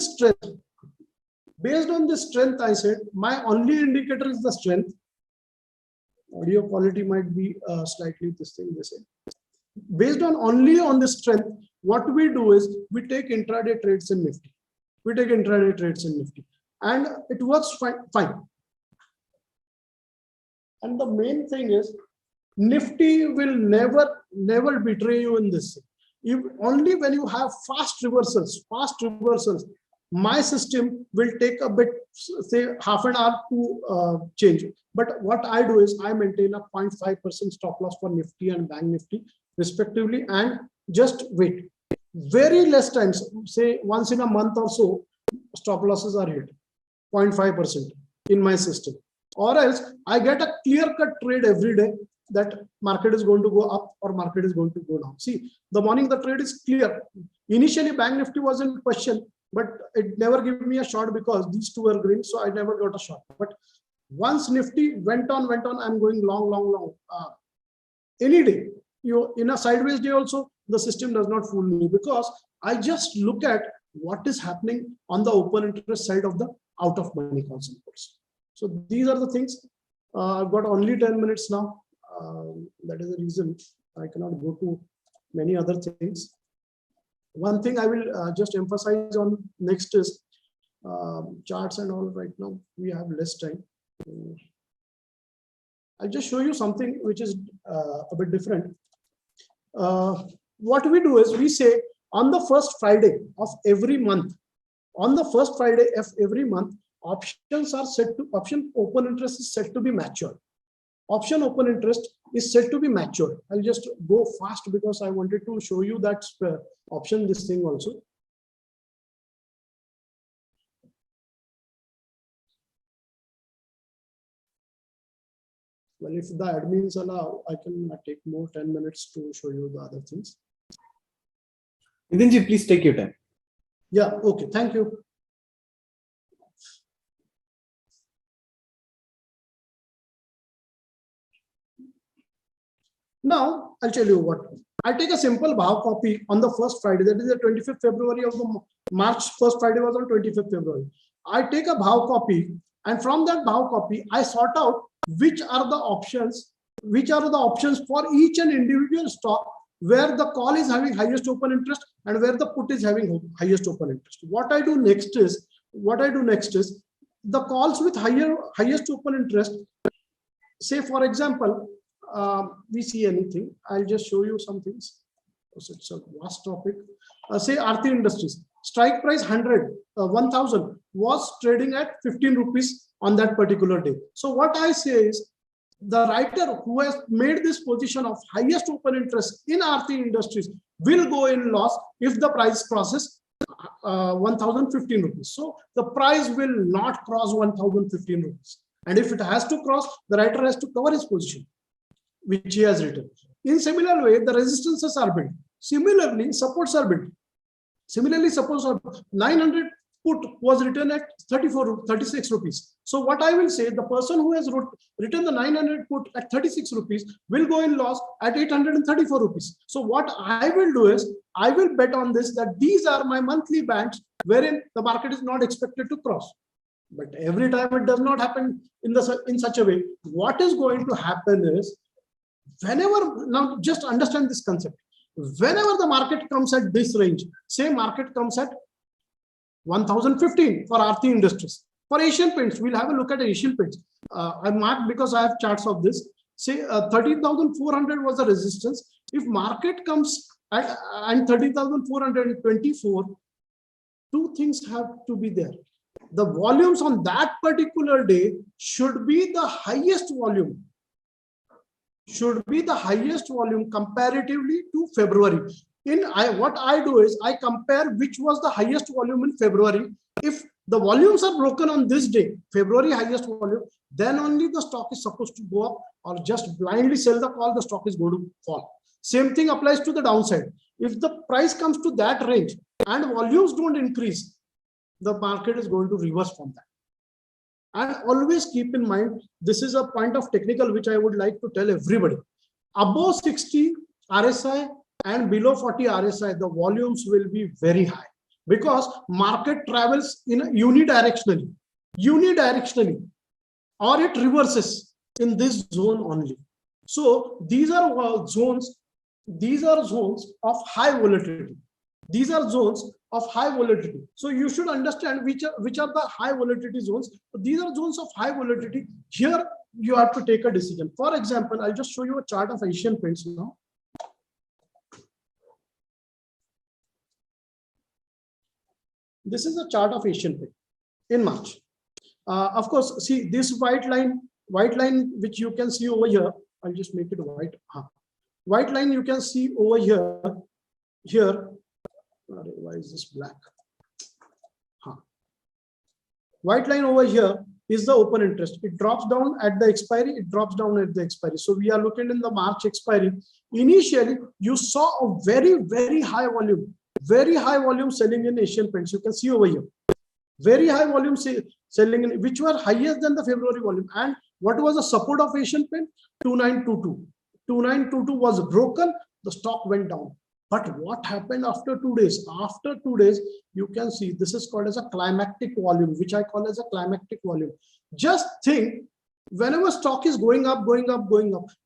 strength, I said, my only indicator is the strength. Audio quality might be slightly this thing, they say. Based on only on the strength, what we do is we take intraday trades in Nifty. And it works fine. And the main thing is, Nifty will never betray you in this. Only when you have fast reversals, my system will take a bit, say half an hour to change. But what I do is I maintain a 0.5% stop loss for Nifty and Bank Nifty respectively, and just wait. Very less times, say once in a month or so, stop losses are hit, 0.5% in my system. Or else I get a clear-cut trade every day that market is going to go up or market is going to go down. See, the morning the trade is clear. Initially, Bank Nifty was in question, but it never gave me a short because these two are green, so I never got a short. But once Nifty went on, I'm going long. Any day, in a sideways day also, the system does not fool me because I just look at what is happening on the open interest side of the out of money calls and puts. So these are the things. I've got only 10 minutes now. That is the reason I cannot go to many other things. One thing I will just emphasize on next is charts and all. Right now we have less time. I'll just show you something which is a bit different. What we do is we say on the first Friday of every month, options are set to, option open interest is set to be matured. Option open interest is set to be matured. I'll just go fast because I wanted to show you that option, this thing also. Well, if the admins allow, I can take more 10 minutes to show you the other things. Nitinji, please take your time. Yeah, okay, thank you. Now, I'll tell you what. I take a simple Bhav copy on the first Friday, that is the 25th February of the March. First Friday was on 25th February. I take a Bhav copy, and from that Bhav copy, I sort out which are the options for each and individual stock where the call is having highest open interest and where the put is having highest open interest. What I do next is the calls with highest open interest. Say, for example, we see anything. I'll just show you some things. It's a vast topic. Say Aarti Industries, strike price 1,000 was trading at 15 rupees on that particular day. So what I say is, the writer who has made this position of highest open interest in Aarti Industries will go in loss if the price crosses 1,015 rupees. So the price will not cross 1,015 rupees. And if it has to cross, the writer has to cover his position, which he has written. In similar way, the resistances are built. Similarly, supports are built. Similarly, suppose 900 put was written at 36 rupees. So what I will say, the person who has written the 900 put at 36 rupees will go in loss at 834 rupees. So what I will do is, I will bet on this, that these are my monthly bands wherein the market is not expected to cross. But every time it does not happen in such a way. What is going to happen is, whenever, now just understand this concept, whenever the market comes at this range, say market comes at 1015 for Aarti Industries. For Asian Paints, we'll have a look at Asian Paints. I marked because I have charts of this. Say 13,400 was the resistance. If market comes at and 13,424, two things have to be there. The volumes on that particular day should be the highest volume. Should be the highest volume comparatively to February. What I do is, I compare which was the highest volume in February. If the volumes are broken on this day, February highest volume, then only the stock is supposed to go up, or just blindly sell the call, the stock is going to fall. Same thing applies to the downside. If the price comes to that range and volumes don't increase, the market is going to reverse from that. And always keep in mind, this is a point of technical which I would like to tell everybody. Above 60 RSI and below 40 RSI, the volumes will be very high, because market travels in unidirectionally, or it reverses in this zone only. So these are zones of high volatility. These are zones of high volatility. So you should understand which are the high volatility zones. These are zones of high volatility. Here you have to take a decision. For example, I'll just show you a chart of Asian Paints now. This is a chart of Asian Paint in March. Of course, see this white line which you can see over here. I'll just make it white. White line you can see over here. Why is this black? White line over here is the open interest. It drops down at the expiry. So we are looking in the March expiry. Initially, you saw a very, very high volume selling in Asian Paints. You can see over here. Very high volume selling in, which were higher than the February volume. And what was the support of Asian Paint? 2922. 2922 was broken. The stock went down. But what happened after 2 days? After 2 days, you can see this is called as a climactic volume, which I call as a climactic volume. Just think, whenever stock is going up,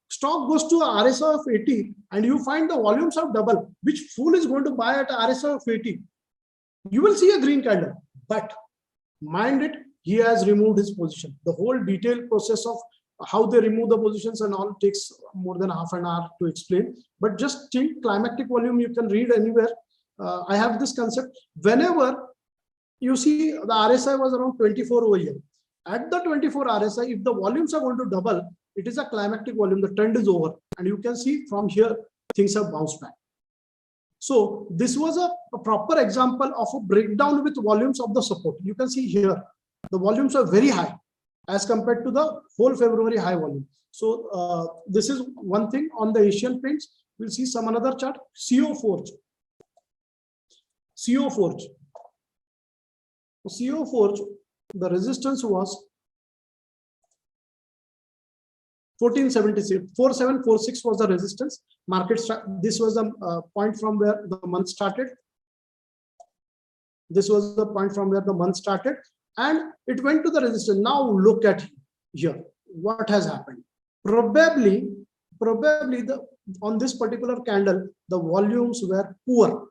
stock goes to a RSI of 80, and you find the volumes have double. Which fool is going to buy at RSI of 80? You will see a green candle. But mind it, he has removed his position. The whole detailed process of how they remove the positions and all takes more than half an hour to explain. But just think, climactic volume you can read anywhere. I have this concept. Whenever you see the RSI was around 24 over here, at the 24 RSI, if the volumes are going to double, it is a climactic volume. The trend is over, and you can see from here things have bounced back. So this was a proper example of a breakdown with volumes of the support. You can see here the volumes are very high as compared to the whole February high volume. So this is one thing on the Asian Paints. We'll see some another chart. CO Forge. The resistance was 1476. 4746 was the resistance. This was the point from where the month started. And it went to the resistance. Now look at here. What has happened? Probably on this particular candle, the volumes were poor.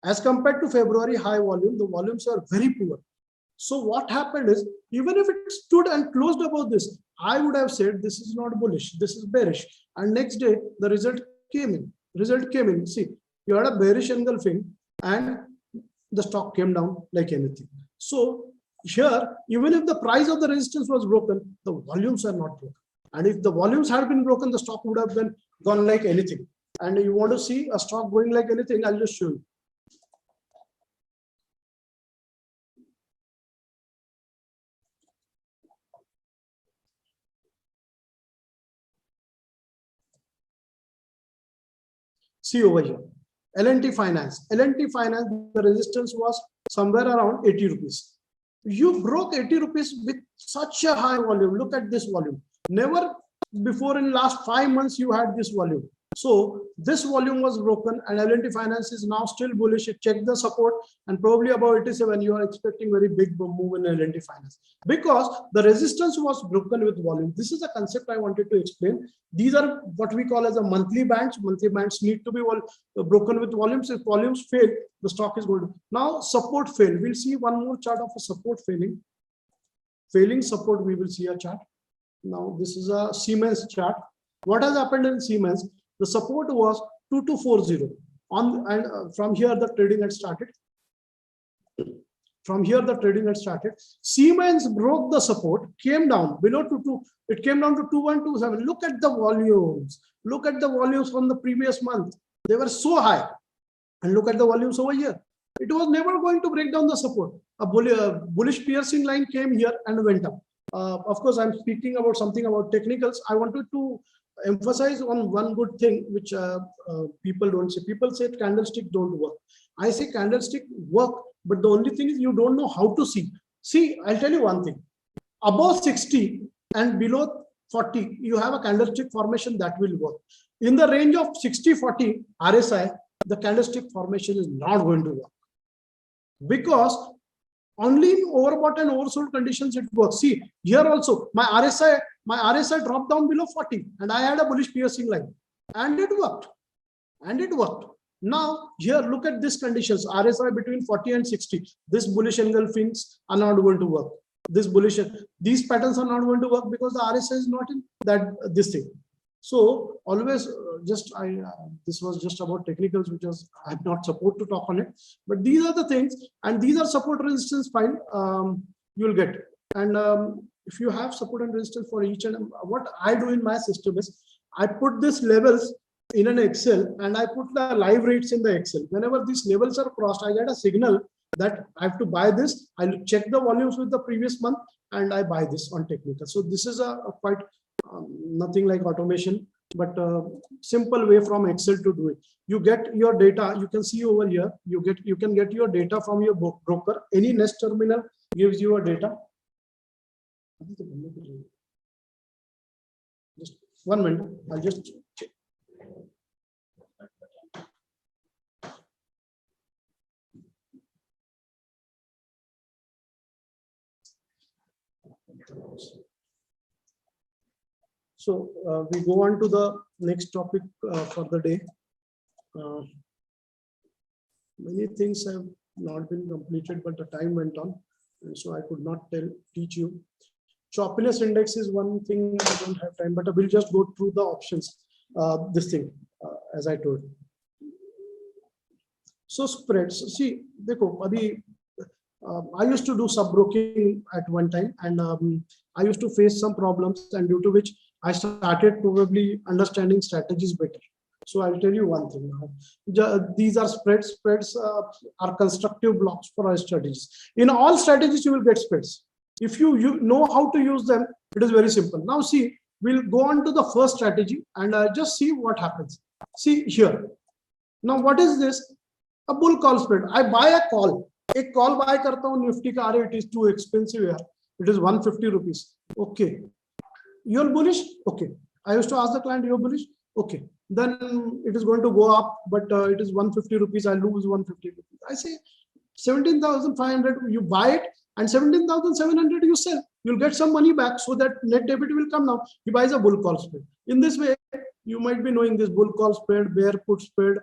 As compared to February high volume, the volumes are very poor. So what happened is, even if it stood and closed above this, I would have said this is not bullish, this is bearish. And next day, the result came in. See, you had a bearish engulfing and the stock came down like anything. So here, even if the price of the resistance was broken, the volumes are not broken. And if the volumes had been broken, the stock would have been gone like anything. And you want to see a stock going like anything, I'll just show you. See over here, L&T Finance. L&T Finance, the resistance was somewhere around 80 rupees. You broke 80 rupees with such a high volume. Look at this volume. Never before in last 5 months you had this volume. So this volume was broken, and L&T Finance is now still bullish. Check the support, and probably about 87 you are expecting very big move in L&T Finance because the resistance was broken with volume. This is a concept I wanted to explain. These are what we call as a monthly bands. Monthly bands need to be broken with volumes. If volumes fail, the stock is going to now support fail. We'll see one more chart of a support failing support. We will see a chart. Now this is a Siemens chart. What has happened in Siemens? The support was 2240 on, and from here the trading had started. From here the trading had started. Siemens broke the support, came down below 22. It came down to 2127. Look at the volumes. Look at the volumes from the previous month. They were so high. And look at the volumes over here. It was never going to break down the support. A bullish piercing line came here and went up. Of course, I'm speaking about something about technicals. I wanted to emphasize on one good thing which people don't say. People say candlestick don't work. I say candlestick work, but the only thing is you don't know how to see. See, I'll tell you one thing. Above 60 and below 40, you have a candlestick formation that will work. In the range of 60-40 RSI, the candlestick formation is not going to work because only in overbought and oversold conditions it works. See, here also my RSI dropped down below 40 and I had a bullish piercing line and it worked. Now here look at these conditions, RSI between 40 and 60. This bullish engulfings are not going to work. These patterns are not going to work because the RSI is not in this thing. So always this was just about technicals, which was I'm not supposed to talk on it, but these are the things, and these are support resistance file you'll get. And if you have support and resistance for each, and what I do in my system is I put these levels in an Excel and I put the live rates in the Excel. Whenever these levels are crossed, I get a signal that I have to buy this. I'll check the volumes with the previous month and I buy this on technical. So this is a quite nothing like automation, but simple way from Excel to do it. You get your data. You can see over here. You can get your data from your broker. Any Nest terminal gives you a data. Just 1 minute. I'll just check. So we go on to the next topic for the day. Many things have not been completed, but the time went on, and so I could not teach you. Choppiness index is one thing I don't have time, but I will just go through the options. This thing, as I told. So spreads. See, I used to do sub-broking at one time, and I used to face some problems, and due to which I started probably understanding strategies better. So I'll tell you one thing now. These are spreads. Spreads are constructive blocks for our strategies. In all strategies, you will get spreads. If you know how to use them, it is very simple. Now see, we'll go on to the first strategy and just see what happens. See here. Now what is this? A bull call spread. I buy a call. एक call buy करता हूँ Nifty का, अरे it is too expensive here. It is 150 rupees. Okay. You're bullish? Okay. I used to ask the client, you're bullish? Okay. Then it is going to go up, but it is 150 rupees. I lose 150 rupees. I say 17,500, you buy it, and 17,700 you sell. You'll get some money back, so that net debit will come down. He buys a bull call spread. In this way, you might be knowing this bull call spread, bear put spread,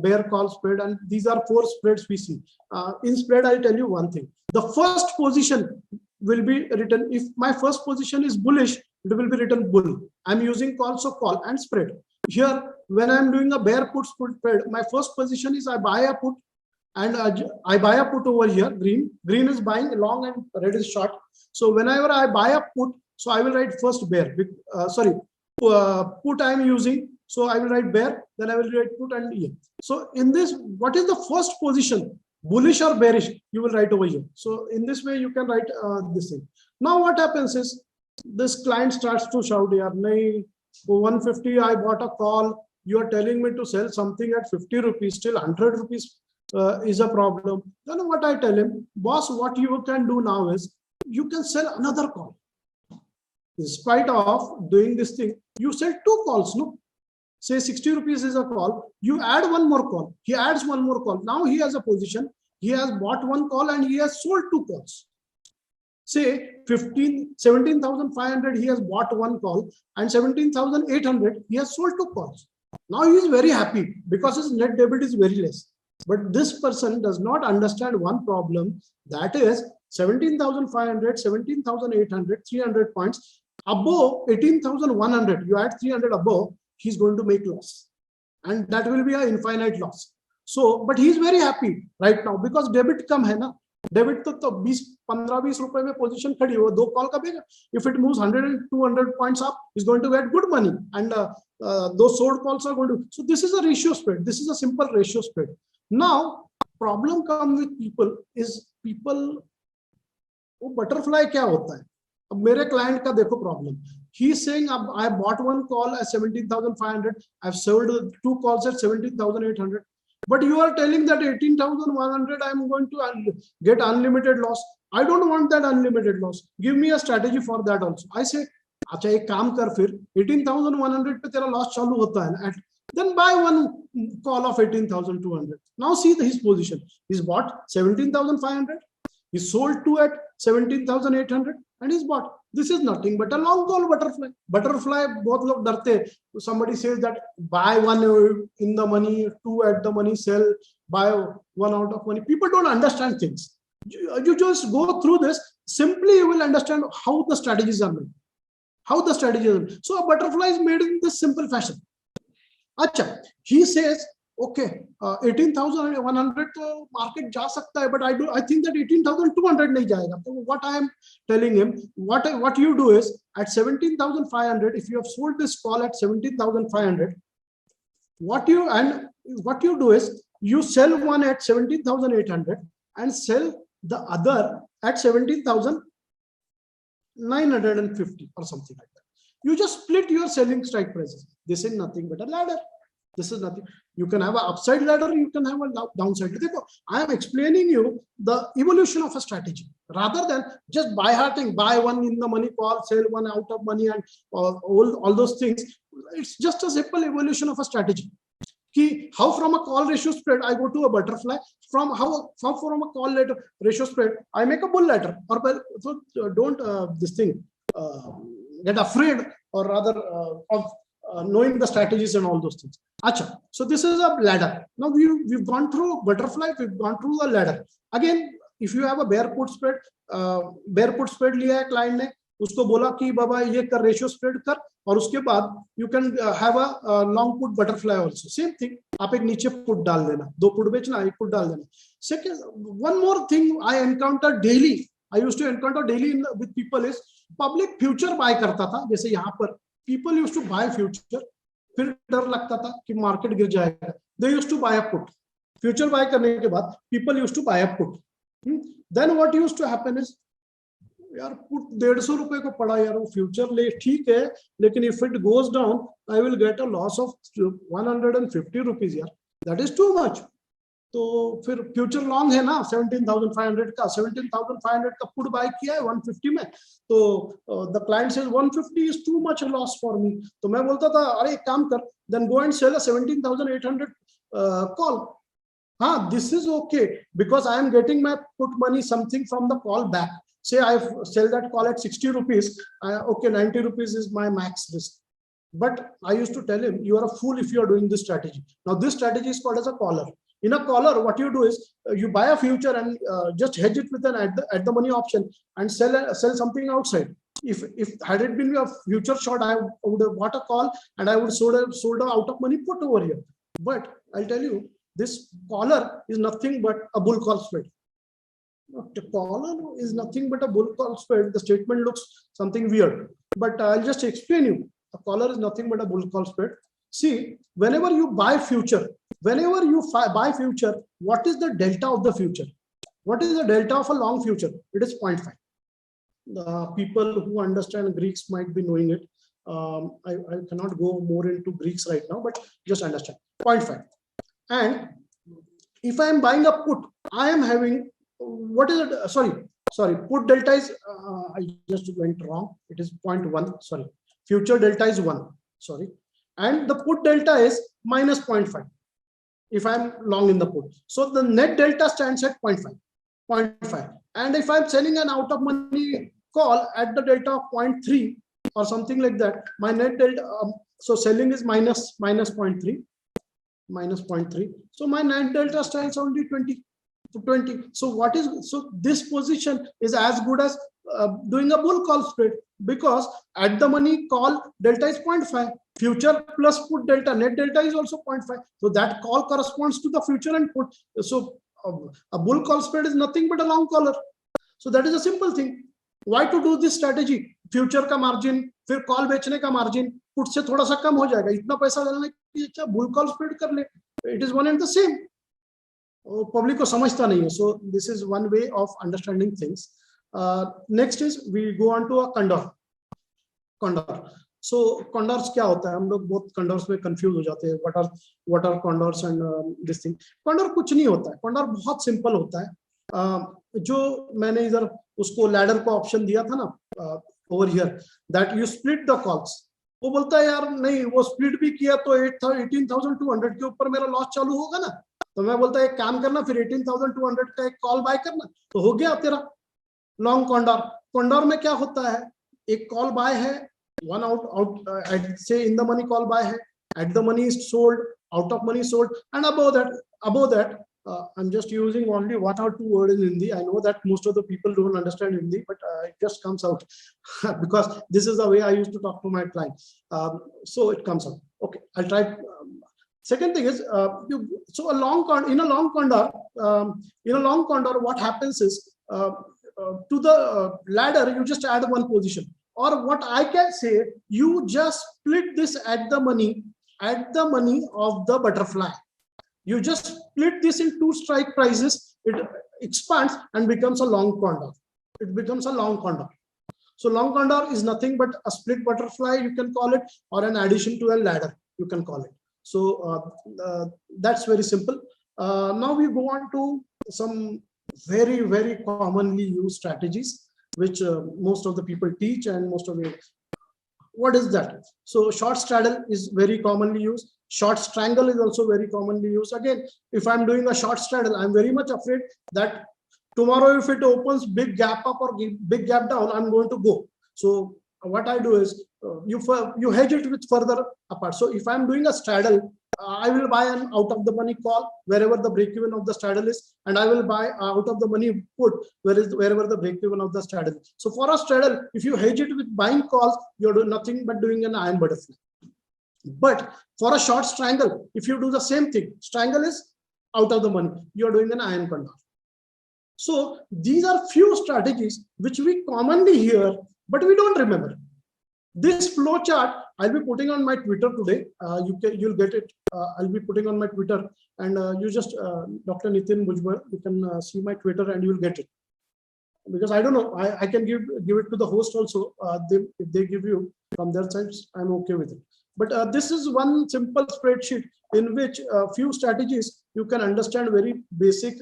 bear call spread, and these are 4 spreads we see. In spread, I'll tell you one thing. The first position will be written, if my first position is bullish, it will be written bull. I'm using call, so call and spread. Here, when I'm doing a bear put spread, my first position is I buy a put, and I buy a put over here, green. Green is buying, long and red is short. So whenever I buy a put, so I will write first bear. Put I'm using, so I will write bear, then I will write put and yeah. So in this, what is the first position? Bullish or bearish, you will write over here. So in this way, you can write this thing. Now what happens is, this client starts to shout, yaar, nahi, 150, I bought a call, you are telling me to sell something at 50 rupees, still 100 rupees is a problem. Then what I tell him, boss, what you can do now is you can sell another call. In spite of doing this thing, you sell 2 calls, no? Say 60 rupees is a call, you add 1 more call, he adds 1 more call. Now he has a position, he has bought 1 call and he has sold 2 calls. Say 17,500 he has bought 1 call and 17,800 he has sold 2 calls. Now he is very happy because his net debit is very less. But this person does not understand one problem, that is 17,500, 17,800, 300 points. Above 18,100, you add 300 above, he's going to make loss. And that will be an infinite loss. So, but he's very happy right now because debit come hai na. Debit to 15-20 रुपए में position खड़ी हो, 2 call करेगा. If it moves 100 and 200 points up, he's going to get good money. And those sold calls are going to. So this is a ratio spread. This is a simple ratio spread. Now, problem comes with people is people. वो butterfly क्या होता है? अब मेरे client का देखो problem. He's saying I bought 1 call at 17,500. I've sold 2 calls at 17,800. But you are telling that 18,100 I am going to get unlimited loss. I don't want that unlimited loss. Give me a strategy for that also. I say, अच्छा एक काम कर फिर 18,100 पे तेरा loss चालू होता है ना. Then buy 1 call of 18,200. Now see his position. He's bought 17,500. He sold 2 at 17,800 and he's bought. This is nothing but a long call butterfly. Butterfly, both log darte. Somebody says that buy 1 in the money, 2 at the money, sell, buy 1 out of money. People don't understand things. You just go through this. Simply you will understand how the strategies are made. How the strategies are made. So a butterfly is made in this simple fashion. Acha, he says, okay, 18,100 to market जा सकता है, but I think that 18,200 नहीं जाएगा. So what I am telling him, what you do is at 17,500, if you have sold this call at 17,500, what you do is you sell 1 at 17,800 and sell the other at 17,950 or something like that. You just split your selling strike prices. This is nothing but a ladder. This is nothing. You can have an upside ladder, you can have a downside. I am explaining you the evolution of a strategy rather than just by hearting, buy 1 in the money call, sell 1 out of money, and all those things. It's just a simple evolution of a strategy. How from a call ratio spread I go to a butterfly, from how from a call ratio spread I make a bull ladder. Or so don't get afraid, or rather of knowing the strategies and all those things. Acha. So this is a ladder. Now we've gone through butterfly, we've gone through the ladder. Again, if you have a bear put spread लिया है client ने, उसको बोला कि बाबा ये कर ratio spread कर, और उसके बाद you can have a long put butterfly also. Same thing. आप एक नीचे put डाल देना, 2 put बेचना, 1 put डाल देना. Second, one more thing I encounter daily. I used to encounter daily with people is public future buy करता था. जैसे यहाँ पर people used to buy future, फिर डर लगता था कि मार्केट गिर जाएगा. They used to buy a put. Future buy करने के बाद people used to buy a put. Then what used to happen is, यार put 150 रुपए को पड़ा यार, वो future ले ठीक है, लेकिन if it goes down, I will get a loss of 150 rupees यार. That is too much. तो फिर फ्यूचर लॉन्ग है ना 17,500 का, 17,500 का पुट बाय किया है 150 में, तो the client says 150 is too much loss for me. तो मैं बोलता था अरे एक काम कर, then go and sell a 17,800 call. हाँ, this is okay because I am getting my put money something from the call back. Say I sell that call at 60 rupees, okay, 90 rupees is my max risk. But I used to tell him, you are a fool if you are doing this strategy. Now this strategy is called as a collar. In a collar, what you do is you buy a future and just hedge it with an at the money option and sell something outside. If had it been a future short, I would have bought a call and I would sold a out of money put over here. But I'll tell you, this collar is nothing but a bull call spread. The collar is nothing but a bull call spread. The statement looks something weird, but I'll just explain you. A collar is nothing but a bull call spread. See, whenever you buy future, buy future, what is the delta of the future? What is the delta of a long future? It is 0.5. The people who understand Greeks might be knowing it. I cannot go more into Greeks right now, but just understand 0.5. And if I am buying a put, I am having, what is it? Sorry, put delta is, I just went wrong. It is 0.1, sorry. Future delta is 1, sorry. And the put delta is minus 0.5 if I'm long in the put. So the net delta stands at 0.5. And if I'm selling an out of money call at the delta of 0.3 or something like that, my net delta, so selling is minus 0.3. So my net delta stands only 20. So this position is as good as doing a bull call spread, because at the money call delta is 0.5, future plus put delta, net delta is also 0.5. So that call corresponds to the future and put. So a bull call spread is nothing but a long caller. So that is a simple thing. Why to do this strategy? Future का margin, फिर call बेचने का margin, put से थोड़ा सा कम हो जाएगा, इतना पैसा डालने की अच्छा bull call spread कर ले. It is one and the same. Public को समझता नहीं है. So this is one way of understanding things. Next is we go on to a condor. So condors क्या होता है? हम लोग बहुत condors में confuse हो जाते हैं. What are condors and this thing? Condor कुछ नहीं होता है. Condor बहुत simple होता है. जो मैंने इधर उसको ladder को option दिया था ना, over here, that you split the calls. वो बोलता है यार नहीं, वो split भी किया तो 18,200 के ऊपर मेरा loss चालू होगा ना. तो मैं बोलता है एक काम करना, फिर 18,200 का एक कॉल बाय करना, तो हो गया तेरा लॉन्ग कॉन्डोर. कॉन्डोर में क्या होता है? एक कॉल बाय है, वन आउट से in the money call buy है, at the money is sold, out of money sold, and above that I'm just using only one or two words in Hindi. I know that most of the people don't understand Hindi, but it just comes out because this is the way I used to talk to my client. So it comes out. Okay, I'll try. Second thing is, so in a long condor, what happens is to the ladder you just add one position, or what I can say, you just split this at the money of the butterfly. You just split this in two strike prices. It expands and becomes a long condor. It becomes a long condor. So long condor is nothing but a split butterfly, you can call it, or an addition to a ladder, you can call it. So that's very simple. Now we go on to some very, very commonly used strategies, which most of the people teach, and most of the, what is that? So short straddle is very commonly used. Short strangle is also very commonly used. Again, if I'm doing a short straddle, I'm very much afraid that tomorrow if it opens big gap up or big gap down, I'm going to go. So what I do is you hedge it with further apart. So if I'm doing a straddle, I will buy an out of the money call wherever the break even of the straddle is, and I will buy out of the money put wherever the break even of the straddle is. So for a straddle, if you hedge it with buying calls, you're doing nothing but doing an iron butterfly. But for a short strangle, if you do the same thing, strangle is out of the money, you're doing an iron condor. So these are few strategies which we commonly hear, but we don't remember. This flow chart I'll be putting on my Twitter today. You'll get it. I'll be putting on my Twitter, and you just Dr. Nitin Bhujbal, you can see my Twitter and you'll get it. Because I don't know, I can give it to the host also. If they give you from their sides, I'm okay with it. But this is one simple spreadsheet in which a few strategies you can understand very basic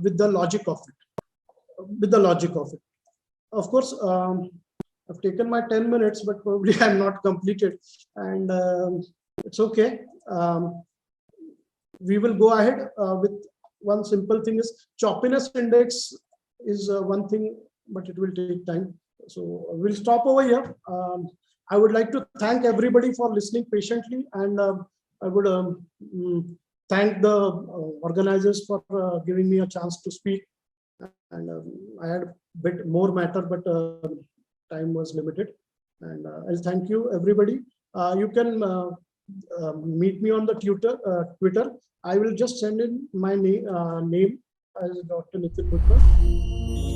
with the logic of it. Of course, I've taken my 10 minutes, but probably I'm not completed, and it's okay. We will go ahead with one simple thing is choppiness index is one thing, but it will take time. So we'll stop over here. I would like to thank everybody for listening patiently, and I would thank the organizers for giving me a chance to speak. And I had a bit more matter, but time was limited. And I'll thank you, everybody. You can meet me on the Twitter. I will just send in my name as Dr. Nitin Bhujbal.